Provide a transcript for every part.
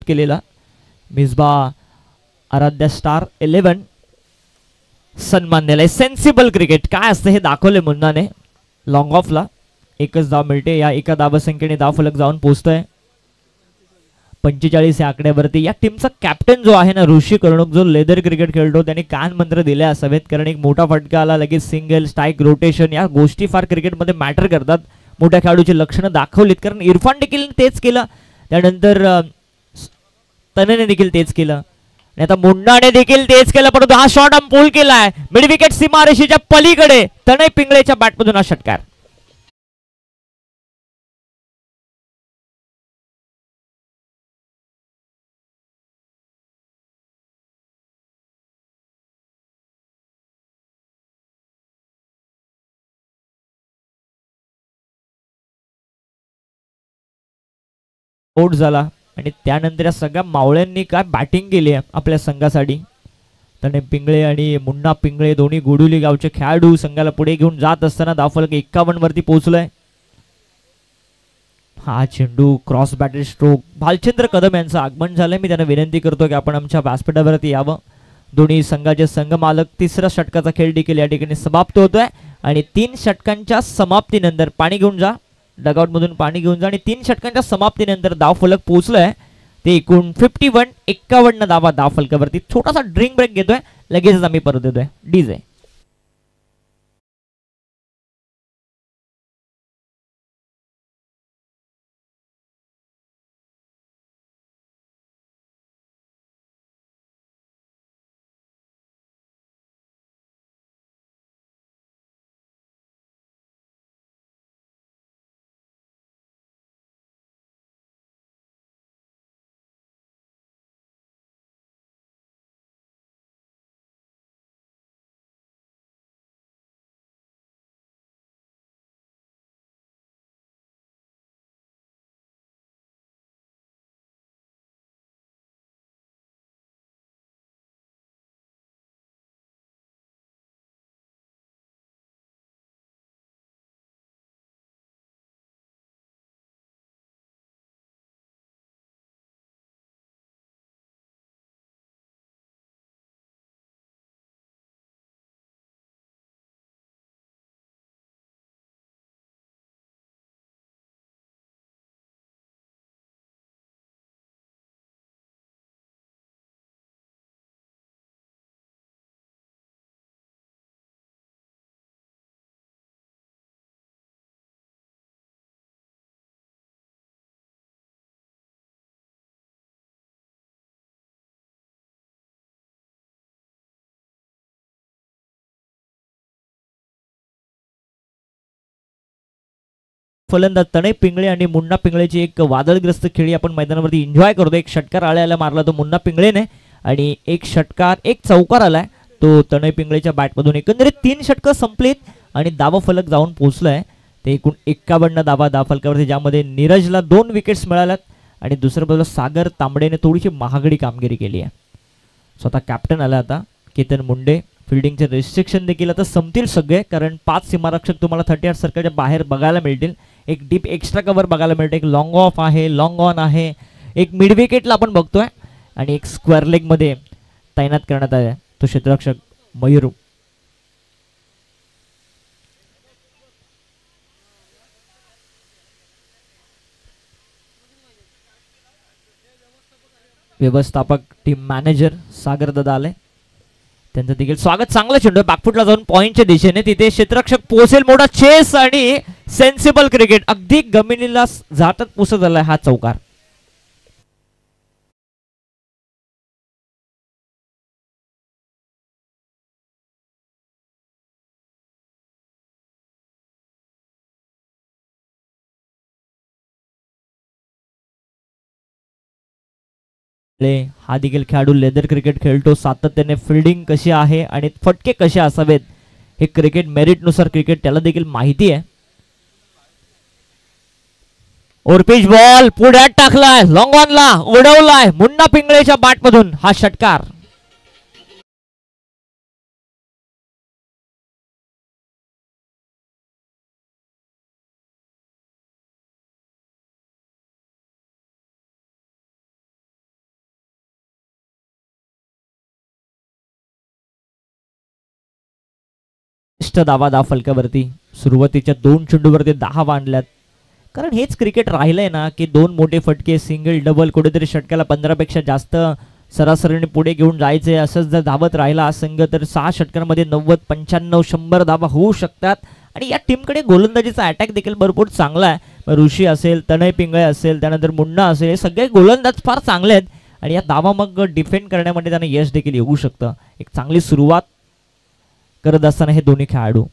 केलेला. मिसबा आराध्या स्टार 11 सन्मान दिलाय. सेन्सिबल क्रिकेट काय असतं हे दाखवले मुन्नाने. लॉंग ऑफला एकच धाव मिळते. या एका धावसंख्येने धावफलक जाऊन पोहोचतोय 45 या आकड्यावरती. या टीमचा कॅप्टन जो आहे ना ऋषी कर्णुक, जो लेदर क्रिकेट खेळतो, त्याने कान मंत्र दिले असावेत. कारण एक मोठा फटका आला लगेच सिंगल स्ट्राईक रोटेशन या गोष्टी फार क्रिकेटमध्ये मॅटर करतात. मोठ्या खेळाडूची लक्षणं दाखवलीत. कारण इरफान देखील तेच केलं. त्यानंतर तनेने देखील तेच केलं. आणि आता मुन्नाने देखील तेच केलं. परंतु हा शॉट अंपूल केलाय मिड विकेट सीमारेषेच्या पलीकडे. तनय पिंगळेच्या बॅटमधून हा षटकार. आउट झाला आणि त्यानंतर या सगळ्या मावळ्यांनी काय बॅटिंग केली आहे आपल्या संघासाठी. तने पिंगळे आणि मुन्ना पिंगळे दोन्ही गोडुली गावचे खेळाडू संघाला पुढे घेऊन जात असताना धावफलक 51 वरती पोहोचलाय. हा चेंडू क्रॉस बॅटेड स्ट्रोक. भालचंद्र कदम यांचं आगमन झालंय. मी त्यांना विनंती करतो की आपण आमच्या व्यासपीठावरती यावं. दोन्ही संघाचे संघ मालक. तिसऱ्या षटकाचा खेळ देखील या ठिकाणी समाप्त होतोय आणि 3 षटकांच्या समाप्तीनंतर पाणी घेऊन जा, डगआउट मधून पाणी घेऊन जा. आणि 3 षटकांच्या समाप्तीनंतर धावफलक पोहोचलाय ते एकूण 51 धावा धावफलकावरती. छोटासा ड्रिंक ब्रेक घेतोय, लगेचच आम्ही परत येतोय. डीजे फलंदाज तनय पिंगळे आणि मुन्ना पिंगळेची एक वादळग्रस्त खेळी आपण मैदानावरती एन्जॉय करतो. एक षटकार आळ्याला मारला तो मुन्ना पिंगळेने आणि एक षटकार एक चौकार आलाय तो तनय पिंगळेच्या बॅटमधून. एकंदरीत 3 षटकं संपलीत आणि धावफलक जाऊन पोहोचलाय ते एकूण 51 धावा धावफलकावरती, ज्यामध्ये नीरजला 2 विकेट्स मिळाल्यात आणि दुसऱ्या बाजूला सागर तांबडेने थोडीशी महागडी कामगिरी केली आहे. स्वतः कॅप्टन आला आता केतन मुंडे. फिल्डिंगचे रिस्ट्रिक्शन देखील आता संपतील सगळे, कारण 5 सीमारक्षक तुम्हाला 38 सर्कलच्या बाहेर बघायला मिळतील. एक डीप एक्स्ट्रा कव्हर बघायला मिळते. एक लॉंग ऑफ आहे, लॉंग ऑन आहे, एक मिड विकेटला आपण बघतोय आणि एक स्क्वेअर लेग मध्ये तैनात करण्यात आहे तो क्षेत्ररक्षक मयूर. व्यवस्थापक टीम मॅनेजर सागर दादा आले, त्यांचं देखील स्वागत. चांगलं चेंडू बॅकफुटला जाऊन पॉइंटच्या दिशेने, तिथे क्षेत्ररक्षक पोहोचेल. मोठा चेस आणि सेन्सिबल क्रिकेट. अगदी गमिनीला झाटत पुसत आलाय हा चौकार. हा देखील खेळाडू लेदर क्रिकेट खेळतो. सातत्याने फिल्डिंग कशी आहे आणि फटके कसे असावेत हे क्रिकेट मेरिट नुसार क्रिकेट त्याला देखील माहिती आहे. ओरपिच बॉल पुढ्यात टाकलाय, लॉंग ऑनला उडवलाय मुन्ना पिंगळेच्या बॅटमधून हा षटकार. 66 धावा फलकावरती. सुरुवातीच्या 2 चेंडूवरती 10 बांधल्यात. कारण हेच क्रिकेट राहिलंय ना की 2 मोठे फटके, सिंगल, डबल, कुठेतरी षटकाला 15 पेक्षा जास्त सरासरीने पुढे घेऊन जायचे. असंच जर धावत राहिला हा संघ तर 6 षटकांमध्ये 90, 95, 100 धावा होऊ शकतात. आणि या टीमकडे गोलंदाजीचा अटॅक देखील भरपूर चांगला आहे. ऋषी असेल, तनय पिंगळे असेल, त्यानंतर मुन्ना असेल, हे सगळे गोलंदाज फार चांगले आहेत. आणि या धावा मग डिफेंड करण्यामध्ये त्यांना यश देखील येऊ शकतं. एक चांगली सुरुवात करत असताना हे दोन्ही खेळाडू.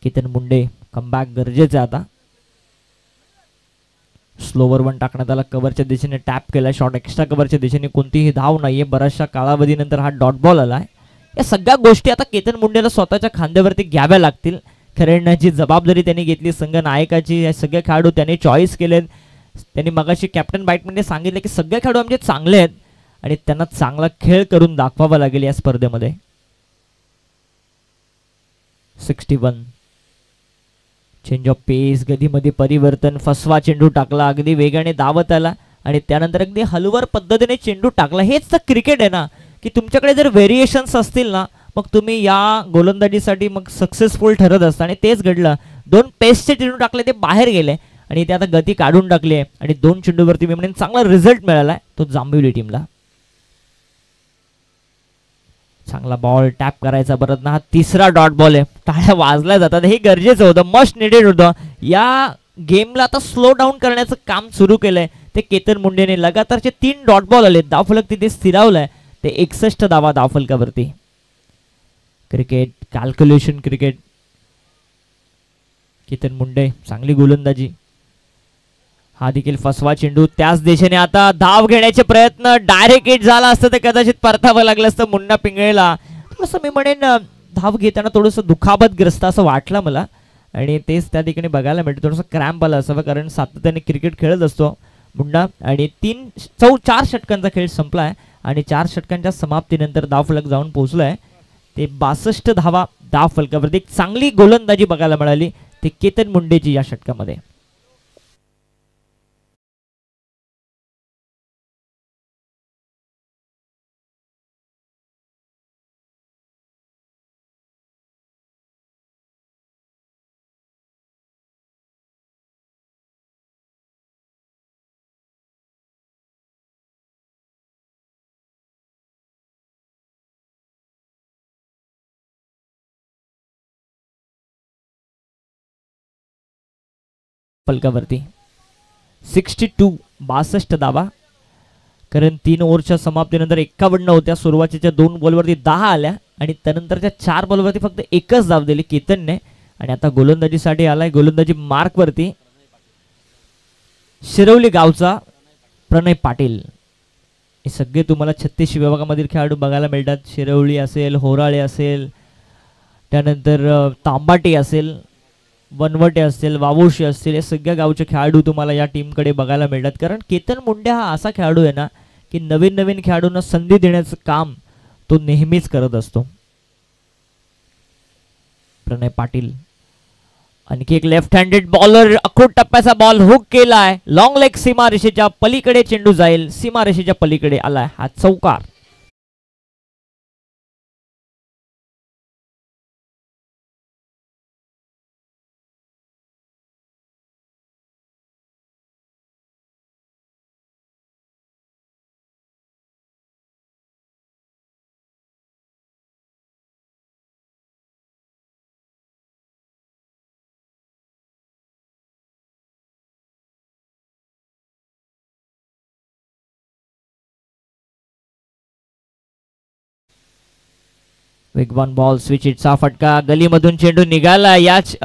केतन मुंडे कमबॅक गरजेचं आहे आता. स्लोवर वन टाकण्यात आला, कव्हरच्या दिशेने टॅप केला, शॉट एक्स्ट्रा कव्हरच्या दिशेने कोणतीही धाव नाहीये. बऱ्याचशा कालावधीनंतर हा डॉट बॉल आलाय. या सगळ्या गोष्टी आता केतन मुंडेला स्वतःच्या खांद्यावरती घ्याव्या लागतील. खेळण्याची जबाबदारी त्यांनी घेतली, संघ नायकाची. हे सगळे खेळाडू त्यांनी चॉईस केलेत. त्यांनी मगाशी कॅप्टन बाईटमध्ये सांगितलं की सगळे खेळाडू आमचे चांगले आहेत आणि त्यांना चांगला खेळ करून दाखवावा लागेल या स्पर्धेमध्ये. 61 चेंज ऑफ पेस, गतीमध्ये परिवर्तन, फसवा चेंडू टाकला, अगदी वेगाने धावत आला आणि त्यानंतर अगदी हलवर पद्धतीने चेंडू टाकला. हेच तर क्रिकेट आहे ना की तुमच्याकडे जर व्हेरिएशन्स असतील ना मग तुम्ही या गोलंदाजीसाठी मग सक्सेसफुल ठरत असता. आणि तेच घडलं. 2 पेसचे चेंडू टाकले, ते बाहेर गेले आणि ते आता गती काढून टाकली आहे आणि 2 चेंडूवरती मी म्हणेन चांगला रिझल्ट मिळाला तो जांभिवली टीमला. चांगला बॉल टॅप करायचा परत ना. हा तिसरा डॉट बॉल आहे. टाळ्या वाजल्या जातात, हे गरजेचं होतं, मस्ट निडेड होतं. या गेमला आता स्लो डाऊन करण्याचं काम सुरू केलंय ते केतन मुंडेने. लगातारचे 3 डॉट बॉल आले, धावफलक तिथे स्थिरावलाय. ते 61 धावा धावफलकावरती. Cricket calculation cricket. Ketan Munde चांगली गोलंदाजी. हा देखील फसवा चेंडू, त्याच दिशेने आता धाव घेण्याचे प्रयत्न. डायरेक्ट हिट झाला असतं तर कदाचित परतावं लागलं असतं मुन्ना पिंगळेला. थोडंसं मी म्हणेन धाव घेताना थोडंसं दुखापतग्रस्त असं वाटलं मला आणि तेच त्या ठिकाणी बघायला मिळतं. थोडंसं क्रॅम्प आलं असावं कारण सातत्याने क्रिकेट खेळत असतो मुन्ना. आणि 4 षटकांचा खेळ संपला आहे आणि 4 षटकांच्या समाप्तीनंतर धावफलक जाऊन पोहोचलाय ते 62 धावा धावफलकावरती. एक चांगली गोलंदाजी बघायला मिळाली ते केतन मुंडेची या षटकामध्ये. फलकावरती 62 धावा. कारण 3 ओव्हरच्या समाप्तीनंतर 51 होत्या. सुरुवातीच्या 2 बॉलवरती 10 आल्या आणि त्यानंतरच्या 4 बॉलवरती फक्त 1च धाव दिली केतनने. आणि आता गोलंदाजीसाठी आलाय, गोलंदाजी मार्कवरती शिरवली गावचा प्रणय पाटील. हे सगळे तुम्हाला 36 विभागामधील खेळाडू बघायला मिळतात. शिरवली असेल, होराळे असेल, त्यानंतर तांबाटी असेल, वनवटे असतील, वावोशी असतील, हे सगळ्या गावचे खेळाडू तुम्हाला या टीमकडे बघायला मिळतात. कारण केतन मुंडे हा असा खेळाडू आहे ना की नवीन नवीन खेळाडूंना संधी देण्याचं काम तो नेहमीच करत असतो. प्रणय पाटील आणखी एक लेफ्ट हँडेड बॉलर. अखूट टप्प्याचा बॉल हुक केलाय, लॉंग लेग सीमारेषेच्या पलीकडे चेंडू जाईल. सीमारेषेच्या पलीकडे आलाय हा चौकार. वेगवान बॉल, स्विच हिटचा फटका, गलीमधून चेंडू निघाला. याच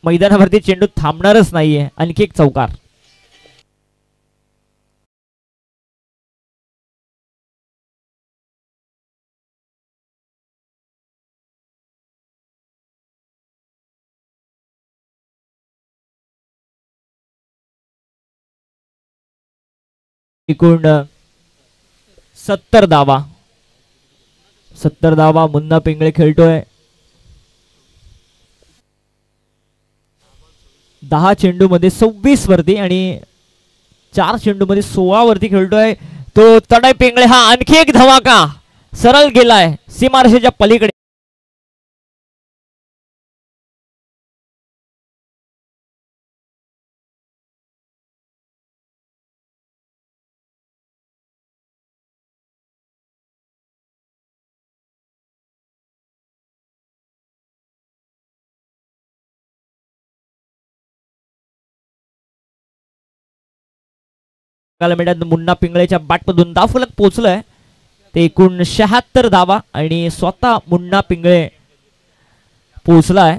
मैदानावरती चेंडू थांबणारच नाहीये. आणखी एक चौकार. एकूण 70 धावा. 70 धावा मुन्ना पिंगळे खेळतोय. 10 चेंडू मध्ये 26 वरती आणि 4 चेंडू मध्ये 16 वरती खेळतोय तो तनय पिंगळे. हा आणखी एक धमाका सरळ गेलाय सीमारेषेच्या पलीकडे. बघायला मिळतात मुन्ना पिंगळेच्या बॅटमधून धावफलक पोहोचलंय ते एकूण 76 धावा आणि स्वतः मुन्ना पिंगळे पोहोचलाय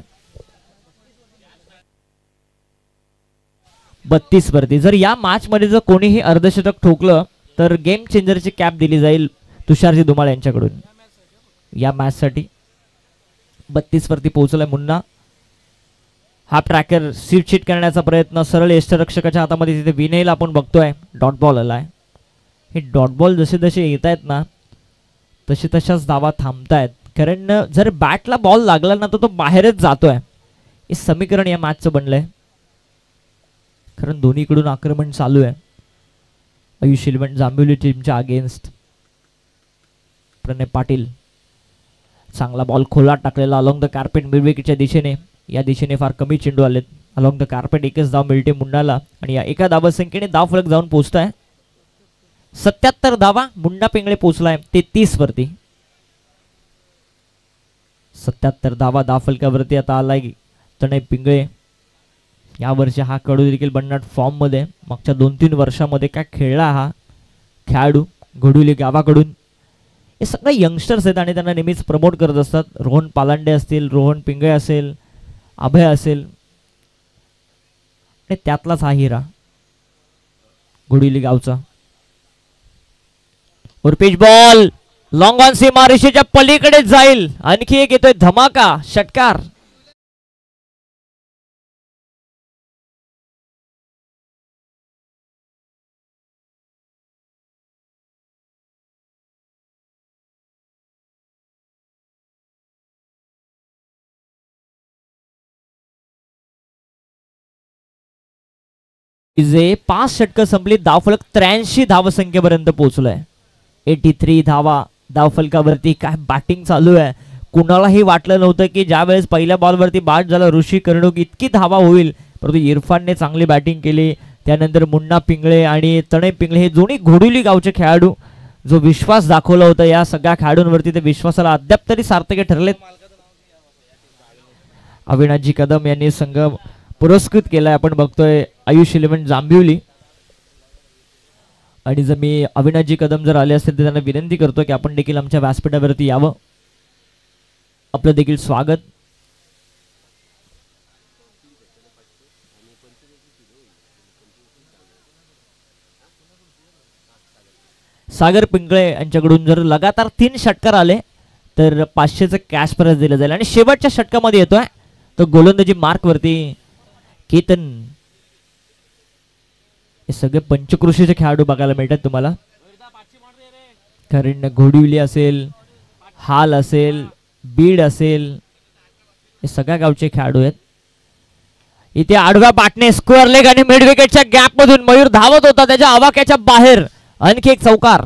32 वरती. जर या मॅच मध्ये जर कोणीही अर्धशतक ठोकलं तर गेम चेंजरची कॅप दिली जाईल तुषारजी धुमाळ यांच्याकडून. या मॅच साठी 32 वरती पोहोचलाय मुन्ना. हा ट्रॅकर शीट करण्याचा प्रयत्न सरळ यष्टरक्षकाच्या हातामध्ये तिथे विनेल आपण बघतोय. डॉट बॉल आलाय. हे डॉट बॉल जसे जसे येत आहेत ना तसे तशाच धावा थांबतायत कारण जर बॅटला बॉल लागला ना तर तो बाहेरच जातोय. हे समीकरण या मॅचचं बनलंय कारण दोन्हीकडून आक्रमण चालू आहे. आयुष इलेव्हन जांभिवली टीमच्या अगेन्स्ट. प्रणय पाटील चांगला बॉल खोलात टाकलेला अलॉंग द कार्पेट मिडविकेटच्या दिशेने. या दिशेने फार कमी चेंडू आलेत. अलॉंग द कार्पेट एकच धाव मिळते मुन्नाला आणि या एका धावसंख्येने धाव फलक जाऊन पोहोचताय 77 धावा. मुन्ना पिंगळे पोहोचलाय 33 वरती. 77 धावा धाव फलकावरती आता आलाय तनय पिंगळे. या वर्षी हा खेळाडू देखील भन्नाट फॉर्म मध्ये. मागच्या 2-3 वर्षामध्ये काय खेळला हा खेळाडू घडुली गावाकडून. हे सगळे यंगस्टर्स आहेत आणि त्यांना नेहमीच प्रमोट करत असतात. रोहन पालांडे असतील, रोहन पिंगळे असेल, अभय असेल आणि त्यातलाच हा हिरा घडुली गावचा. पिच बॉल लॉंग ऑन सीमारेषेच्या पलीकडे जाईल. आणखी एक येतोय धमाका षटकार. जे 5 षटकं संपली. धावफलक 83 धावसंख्येपर्यंत पोहोचलोय. 83 धावा धावफलकावरती. काय बॅटिंग चालू आहे. कुणालाही वाटलं नव्हतं की ज्या वेळेस पहिल्या बॉलवरती बाद झाला ऋषी कर्णिक इतकी धावा होईल परंतु इरफानने चांगली बॅटिंग केली. त्यानंतर मुन्ना पिंगळे आणि तनय पिंगळे हे दोन्ही घोडुली गावचे खेळाडू जो विश्वास दाखवला होता या सगळ्या खेळाडूंवरती ते विश्वासाला अद्याप तरी सार्थक ठरलेत. अविनाशजी कदम यांनी संघ पुरस्कृत केलाय आपण बघतोय आयुष इलेव्हन जांभिवली. आणि जर मी अविनाशजी कदम जर आले असतील तर त्यांना विनंती करतो की आपण देखील आमच्या व्यासपीठावरती यावं. आपलं देखील स्वागत. सागर पिंगळे यांच्याकडून जर लगातार 3 षटकार आले तर 500चं कॅश प्राइज दिलं जाईल. आणि शेवटच्या षटकामध्ये येतोय तो गोलंदाजी मार्क वरती केतन. हे सगळे पंचकृषीचे खेळाडू बघायला मिळतात तुम्हाला. कारण घोडिवली असेल, हाल असेल, बीड असेल, हे सगळ्या गावचे खेळाडू आहेत. इथे आडव्या बाटने स्क्वेअर लेग आणि मिड विकेटच्या गॅप मधून मयूर धावत होता त्याच्या आवाक्याच्या बाहेर. आणखी एक चौकार.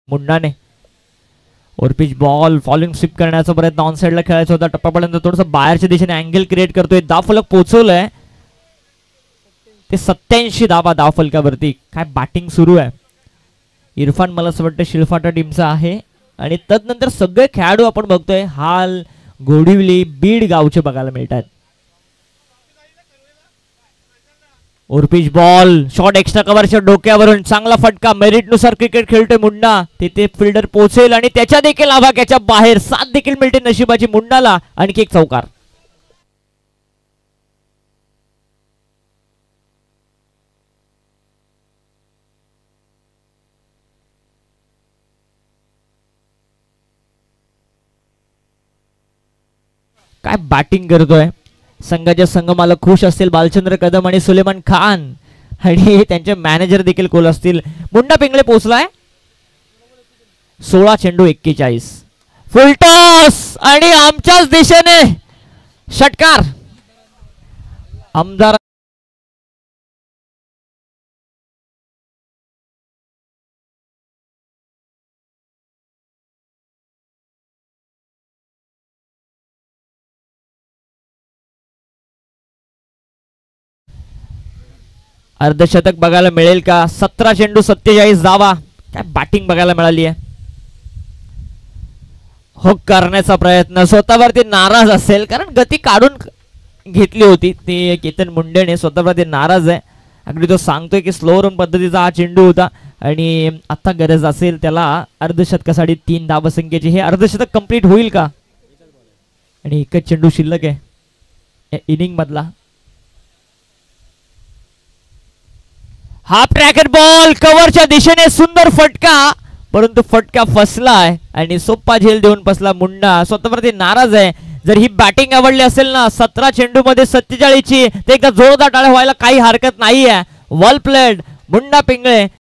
मुन्नाने पिच बॉल फॉलिंग स्वीप करण्याचा प्रयत्न ऑन साइडला खेळायचा होता. टप्प्यापर्यंत थोडंसं बाहेरच्या दिशेने अँगल क्रिएट करतोय. धावफलक पोहोचवलंय ते 87 धावा धावफलकावरती. काय बॅटिंग सुरू आहे. इरफान मला असं वाटतं शिळफाटा टीमचा आहे आणि तदनंतर सगळे खेळाडू आपण बघतोय हाल, घोडिवली, बीड गावचे बघायला मिळतात. पिच बॉल शॉट एक्स्ट्रा कव्हरच्या डोक्यावरून चांगला फटका. मेरिट नुसार क्रिकेट खेळतोय मुन्ना. तिथे फिल्डर पोहोचेल आणि त्याच्या देखील आवाक्याच्या बाहेर. 7 देखील मिळते नशिबाची मुन्नाला. आणखी एक चौकार. काय बॅटिंग करतोय. संघाचे संघमालक खुश असतील बालचंद्र कदम आणि सुलेमान खान आणि त्यांचे मॅनेजर देखील कोल असतील. मुन्ना पिंगळे पोहोचलाय 16 चेंडू 41. फुल टॉस आणि आमच्याच दिशेने षटकार. आमदार अर्धशतक बघायला मिळेल का? 17 चेंडू 47 धावा. काय बॅटिंग बघायला मिळाली आहे. हुक करण्याचा प्रयत्न, स्वतःवरती नाराज असेल कारण गती काढून घेतली होती ती केतन मुंडेने. स्वतःवरती नाराज आहे. अगदी तो सांगतोय की स्लो रन पद्धतीचा हा चेंडू होता आणि आता गरज असेल त्याला अर्धशतकासाठी 3 धावसंख्येची. हे अर्धशतक कंप्लीट होईल का? आणि एकच चेंडू शिल्लक आहे इनिंग मधला. हाफ ट्रॅकेट बॉल कव्हरच्या दिशेने, सुंदर फटका, परंतु फटका फसलाय आणि सोप्पा झेल देऊन फसला मुंडा. स्वतःवरती नाराज आहे. जर ही बॅटिंग आवडली असेल ना 17 चेंडू मध्ये 47 ची, ते एकदा जोरदार टाळ्या व्हायला काही हरकत नाहीये. वेल प्लेड मुंडा पिंगळे.